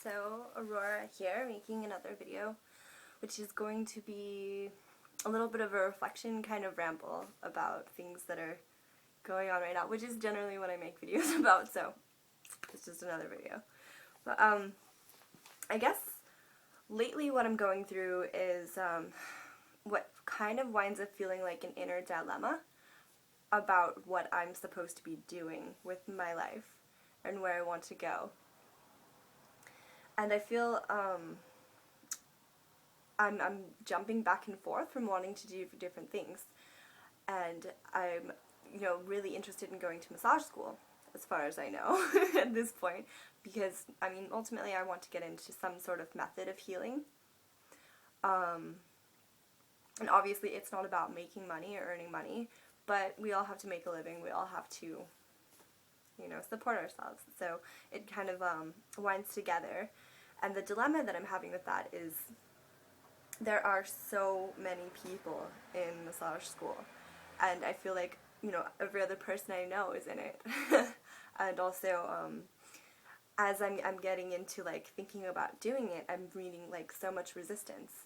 So, Aurora here, making another video, which is going to be a little bit of a reflection kind of ramble about things that are going on right now, which is generally what I make videos about, so it's just another video. But, I guess lately what I'm going through is, what kind of winds up feeling like an inner dilemma about what I'm supposed to be doing with my life and where I want to go. And I feel I'm jumping back and forth from wanting to do different things, and I'm really interested in going to massage school, as far as I know at this point, because ultimately I want to get into some sort of method of healing, and obviously it's not about making money or earning money, but we all have to make a living, we all have to support ourselves, so it kind of winds together. And the dilemma that I'm having with that is there are so many people in massage school, and I feel like, every other person I know is in it. And also, as I'm getting into, thinking about doing it, I'm reading, so much resistance.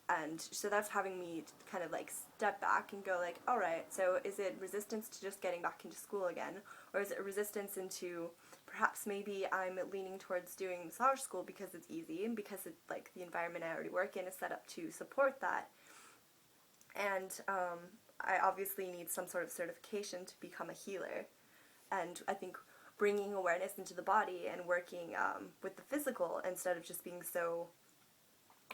And so that's having me kind of, step back and go, alright, so is it resistance to just getting back into school again? Or is it resistance into perhaps maybe I'm leaning towards doing massage school because it's easy and because it's, the environment I already work in is set up to support that. And I obviously need some sort of certification to become a healer. And I think bringing awareness into the body and working with the physical instead of just being so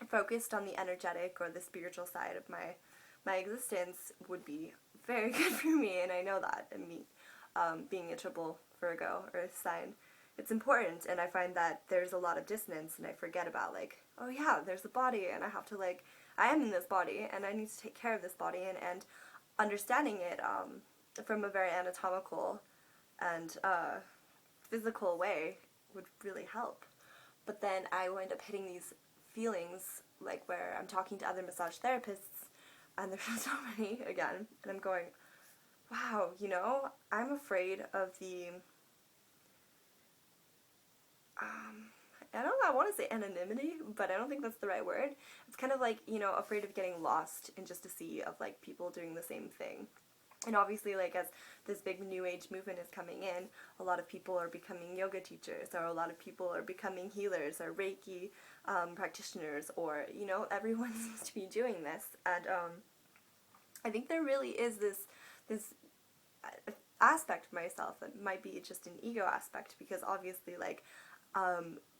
focused on the energetic or the spiritual side of my existence would be very good for me, and I know that. Being a triple Virgo Earth sign, it's important, and I find that there's a lot of dissonance, and I forget about, oh yeah, there's a body, and I have to, I am in this body, and I need to take care of this body, and understanding it from a very anatomical and physical way would really help. But then I wind up hitting these feelings, where I'm talking to other massage therapists, and there's so many, again, and I'm going, wow, I'm afraid of the, I want to say anonymity, but I don't think that's the right word. It's kind of afraid of getting lost in just a sea of, people doing the same thing. And obviously, as this big new age movement is coming in, a lot of people are becoming yoga teachers, or a lot of people are becoming healers, or Reiki practitioners, or, everyone seems to be doing this. And I think there really is this aspect of myself that might be just an ego aspect, because obviously,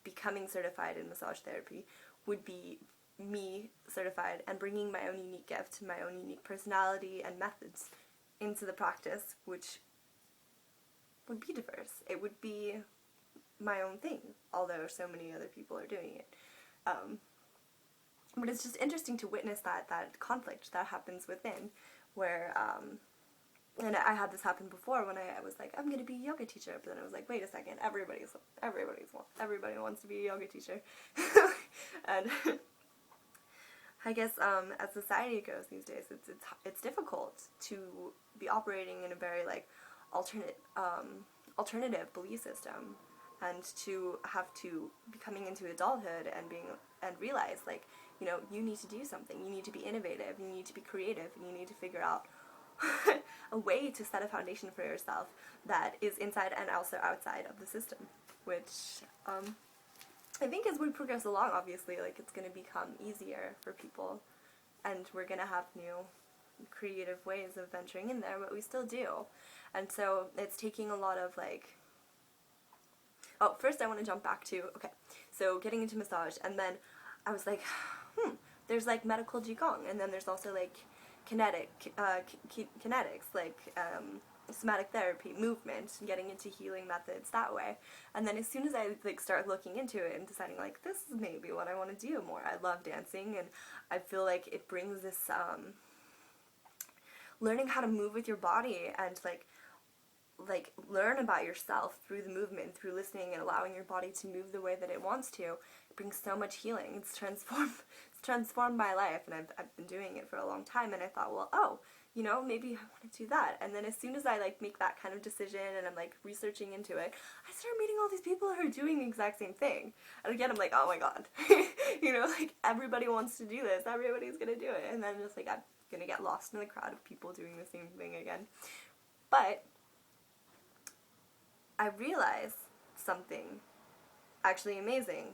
becoming certified in massage therapy would be me certified and bringing my own unique gift, my own unique personality and methods into the practice, which would be diverse. It would be my own thing, although so many other people are doing it. But it's just interesting to witness that conflict that happens within, where, and I had this happen before when I was I'm going to be a yoga teacher, but then I was wait a second, everybody wants to be a yoga teacher. And I guess as society goes these days, it's difficult to be operating in a very alternative belief system, and to have to be coming into adulthood and realize you need to do something, you need to be innovative, you need to be creative, and you need to figure out a way to set a foundation for yourself that is inside and also outside of the system, which I think as we progress along, obviously, it's going to become easier for people, and we're going to have new creative ways of venturing in there, but we still do. And so it's taking a lot of first I want to jump back to, okay, so getting into massage, and then I was there's medical Qigong, and then there's also kinetics, somatic therapy, movement, and getting into healing methods that way. And then as soon as I start looking into it and deciding this is maybe what I want to do more. I love dancing, and I feel it brings this learning how to move with your body and learn about yourself through the movement, through listening and allowing your body to move the way that it wants to. It brings so much healing. It's transformed my life, and I've been doing it for a long time, and I thought, well, maybe I want to do that. And then as soon as I like make that kind of decision and I'm like researching into it, I start meeting all these people who are doing the exact same thing. And again, I'm like, oh my god, like everybody wants to do this, everybody's gonna do it. And then just like I'm gonna get lost in the crowd of people doing the same thing again. But I realized something actually amazing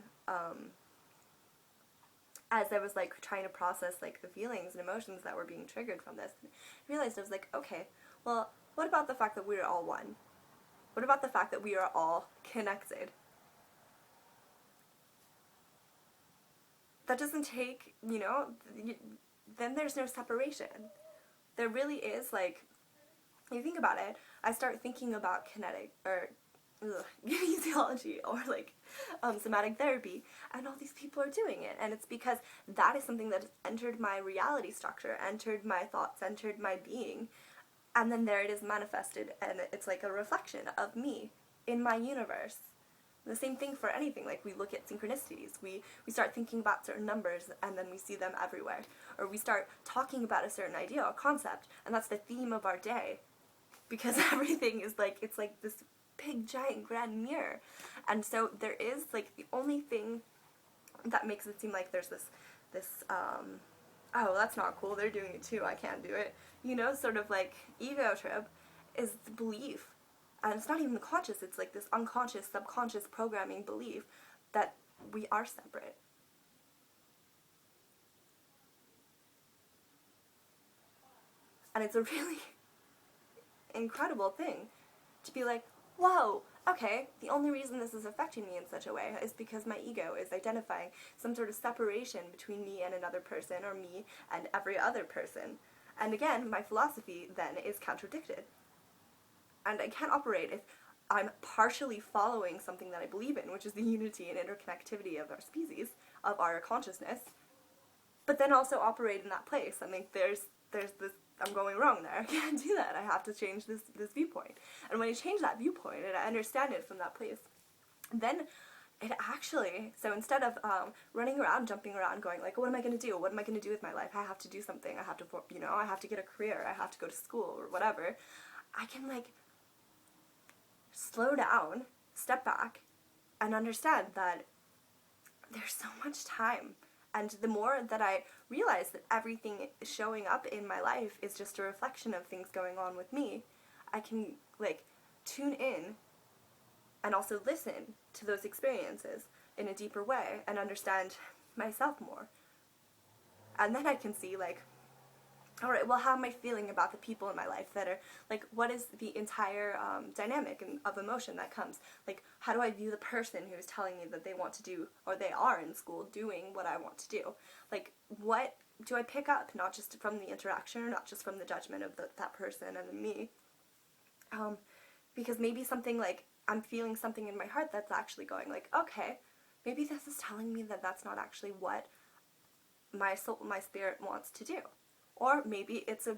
as I was like trying to process like the feelings and emotions that were being triggered from this. I realized I was like, okay, well, what about the fact that we're all one? What about the fact that we are all connected? That doesn't take, then there's no separation. There really is, like, you think about it, I start thinking about kinetic, or kinesiology, or like somatic therapy, and all these people are doing it, and it's because that is something that has entered my reality structure, entered my thoughts, entered my being, and then there it is manifested, and it's like a reflection of me in my universe. The same thing for anything, like we look at synchronicities, we start thinking about certain numbers and then we see them everywhere, or we start talking about a certain idea or concept, and that's the theme of our day, because everything is like, it's like this big giant grand mirror. And so there is like the only thing that makes it seem like there's this oh, that's not cool, they're doing it too, I can't do it, sort of like ego trip, is the belief. And it's not even conscious, it's like this unconscious, subconscious programming belief that we are separate. And it's a really incredible thing to be like, whoa, okay, the only reason this is affecting me in such a way is because my ego is identifying some sort of separation between me and another person, or me and every other person. And again, my philosophy then is contradicted. And I can't operate if I'm partially following something that I believe in, which is the unity and interconnectivity of our species, of our consciousness, but then also operate in that place. I mean, there's this, I'm going wrong there. I can't do that. I have to change this viewpoint. And when I change that viewpoint and I understand it from that place, then it actually, so instead of running around, jumping around, going like, what am I going to do? What am I going to do with my life? I have to do something. I have to, I have to get a career. I have to go to school or whatever. I can like slow down, step back, and understand that there's so much time. And the more that I realize that everything showing up in my life is just a reflection of things going on with me, I can like tune in and also listen to those experiences in a deeper way and understand myself more. And then I can see like, all right, well, how am I feeling about the people in my life that are, like, what is the entire dynamic of emotion that comes? Like, how do I view the person who's telling me that they want to do, or they are in school doing what I want to do? Like, what do I pick up, not just from the interaction, or not just from the judgment of that person and then me? Because maybe something like, I'm feeling something in my heart that's actually going like, okay, maybe this is telling me that that's not actually what my soul, my spirit wants to do. Or maybe it's a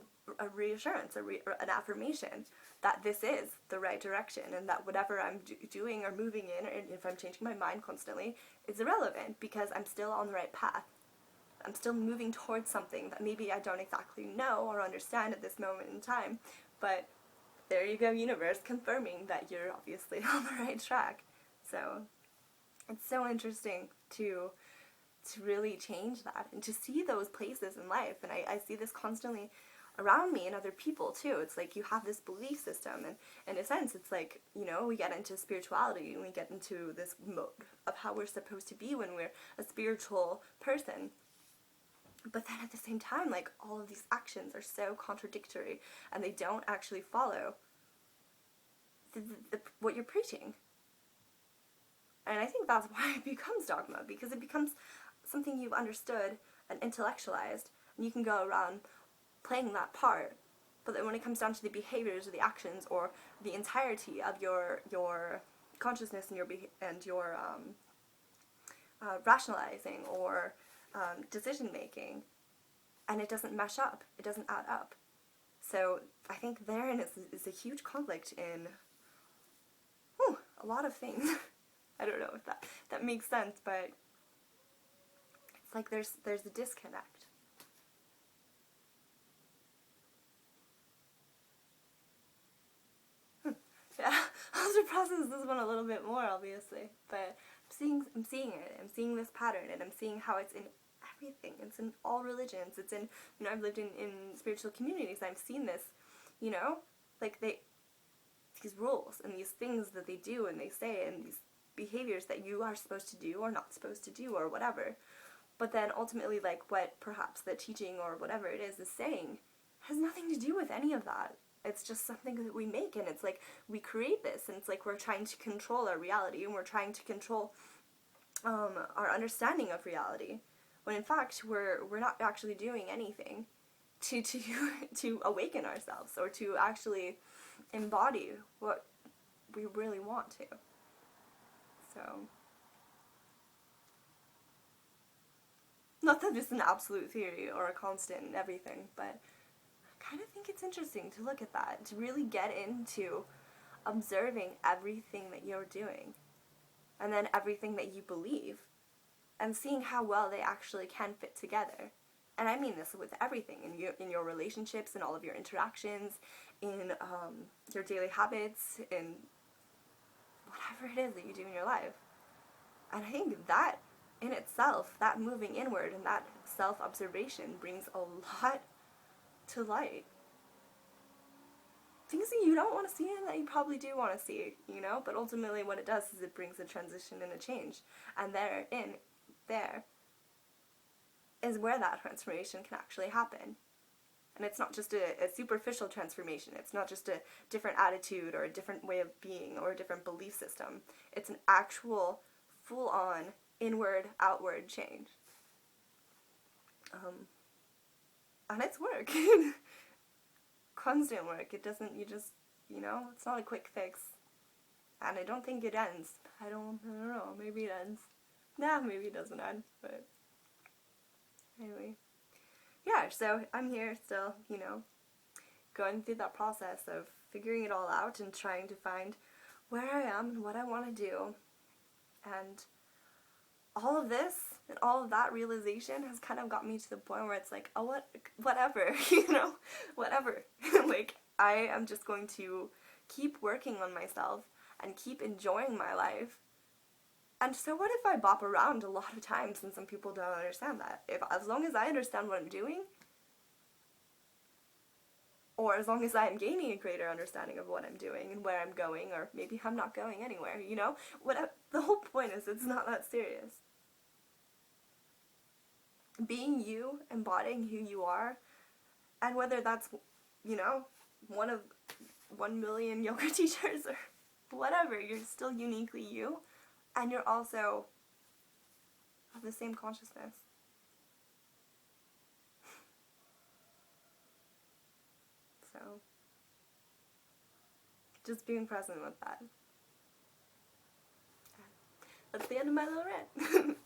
reassurance, an affirmation that this is the right direction, and that whatever I'm doing or moving in, or if I'm changing my mind constantly, is irrelevant because I'm still on the right path. I'm still moving towards something that maybe I don't exactly know or understand at this moment in time, but there you go, universe, confirming that you're obviously on the right track. So it's so interesting to really change that and to see those places in life. And I see this constantly around me and other people too. It's like you have this belief system, and in a sense it's like, we get into spirituality and we get into this mode of how we're supposed to be when we're a spiritual person. But then at the same time, like, all of these actions are so contradictory and they don't actually follow what you're preaching. And I think that's why it becomes dogma, because it becomes something you've understood and intellectualized, and you can go around playing that part. But then when it comes down to the behaviors or the actions or the entirety of your consciousness and your rationalizing or decision making, and it doesn't mesh up, it doesn't add up. So I think therein is a huge conflict in a lot of things. I don't know if that makes sense, but it's like there's a disconnect. process this one a little bit more, obviously, but I'm seeing it. I'm seeing this pattern, and I'm seeing how it's in everything. It's in all religions. It's in, you know, I've lived in spiritual communities. I've seen this, you know, like these rules and these things that they do and they say and these behaviors that you are supposed to do or not supposed to do or whatever. But then ultimately, like, what perhaps the teaching or whatever it is saying has nothing to do with any of that. It's just something that we make, and it's like we create this, and it's like we're trying to control our reality, and we're trying to control our understanding of reality, when in fact we're not actually doing anything to awaken ourselves or to actually embody what we really want to. So, not that it's an absolute theory or a constant in everything, but I kind of think it's interesting to look at that, to really get into observing everything that you're doing, and then everything that you believe, and seeing how well they actually can fit together. And I mean this with everything, in your relationships, in all of your interactions, in your daily habits, in whatever it is that you do in your life. And I think that in itself, that moving inward and that self-observation brings a lot to light. Things that you don't want to see and that you probably do want to see, you know? But ultimately what it does is it brings a transition and a change. And there is where that transformation can actually happen. And it's not just a superficial transformation. It's not just a different attitude or a different way of being or a different belief system. It's an actual, full-on, inward, outward change. And it's work. Constant work. It doesn't, you know, it's not a quick fix. And I don't think it ends. I don't know, maybe it ends. Nah, maybe it doesn't end, but anyway. Yeah, so I'm here still, you know, going through that process of figuring it all out and trying to find where I am and what I want to do. And all of this and all of that realization has kind of got me to the point where it's like, oh, whatever, you know, whatever. Like, I am just going to keep working on myself and keep enjoying my life. And so what if I bop around a lot of times and some people don't understand that? As long as I understand what I'm doing, or as long as I am gaining a greater understanding of what I'm doing and where I'm going, or maybe I'm not going anywhere, you know? The whole point is it's not that serious. Being you, embodying who you are, and whether that's, you know, one of 1 million yoga teachers or whatever, you're still uniquely you. And you're also of the same consciousness. So, just being present with that. That's the end of my little rant.